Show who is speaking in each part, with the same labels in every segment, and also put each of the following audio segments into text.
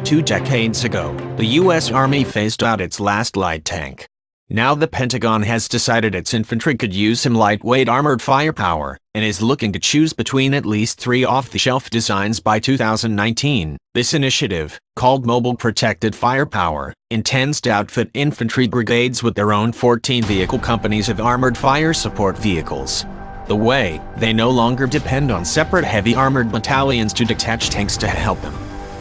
Speaker 1: 2 decades ago, the U.S. Army phased out its last light tank. Now the Pentagon has decided its infantry could use some lightweight armored firepower, and is looking to choose between at least 3 off-the-shelf designs by 2019. This initiative, called Mobile Protected Firepower, intends to outfit infantry brigades with their own 14 vehicle companies of armored fire support vehicles. The way, they no longer depend on separate heavy armored battalions to detach tanks to help them.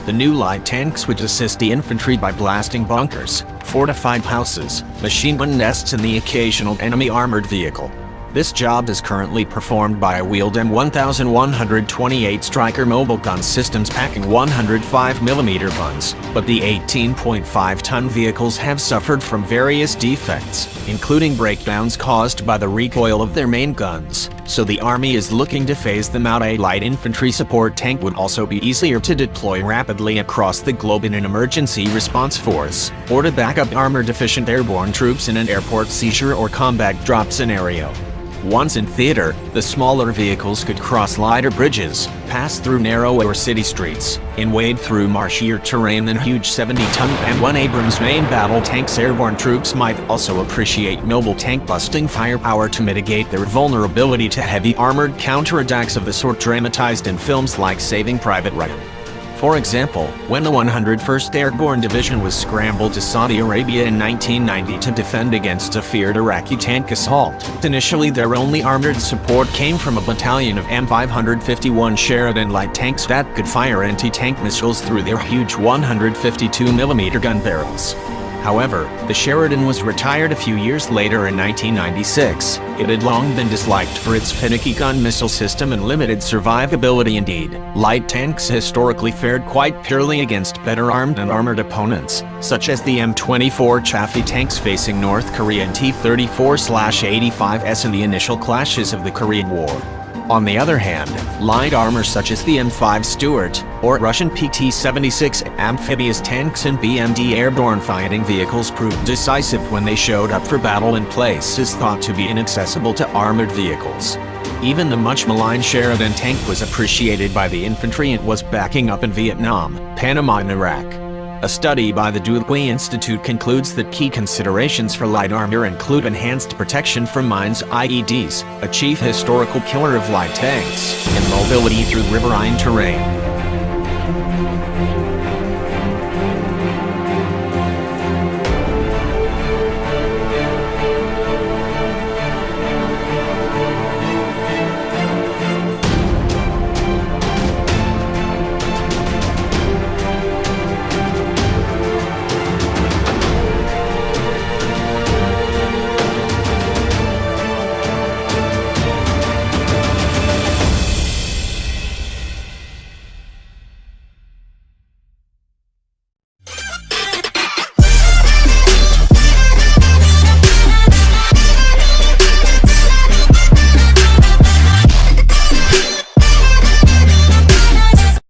Speaker 1: The new light tanks would assist the infantry by blasting bunkers, fortified houses, machine gun nests and the occasional enemy armored vehicle. This job is currently performed by a wheeled M1128 Striker mobile gun systems packing 105mm guns, but the 18.5-ton vehicles have suffered from various defects, including breakdowns caused by the recoil of their main guns, so the Army is looking to phase them out. A light infantry support tank would also be easier to deploy rapidly across the globe in an emergency response force, or to back up armor-deficient airborne troops in an airport seizure or combat drop scenario. Once in theater, the smaller vehicles could cross lighter bridges, pass through narrow or city streets, and wade through marshier terrain than huge 70-ton M1 Abrams main battle tanks. Airborne troops might also appreciate mobile tank-busting firepower to mitigate their vulnerability to heavy armored counterattacks of the sort dramatized in films like Saving Private Ryan. For example, when the 101st Airborne Division was scrambled to Saudi Arabia in 1990 to defend against a feared Iraqi tank assault, initially their only armored support came from a battalion of M551 Sheridan light tanks that could fire anti-tank missiles through their huge 152mm gun barrels. However, the Sheridan was retired a few years later in 1996. It had long been disliked for its finicky gun missile system and limited survivability. Indeed, light tanks historically fared quite poorly against better armed and armored opponents, such as the M24 Chaffee tanks facing North Korea and T-34/85S in the initial clashes of the Korean War. On the other hand, light armor such as the M5 Stuart, or Russian PT-76 amphibious tanks and BMD airborne fighting vehicles proved decisive when they showed up for battle in places thought to be inaccessible to armored vehicles. Even the much-maligned Sheridan tank was appreciated by the infantry it was backing up in Vietnam, Panama and Iraq. A study by the Dewey Institute concludes that key considerations for light armor include enhanced protection from mines, IEDs, a chief historical killer of light tanks, and mobility through riverine terrain.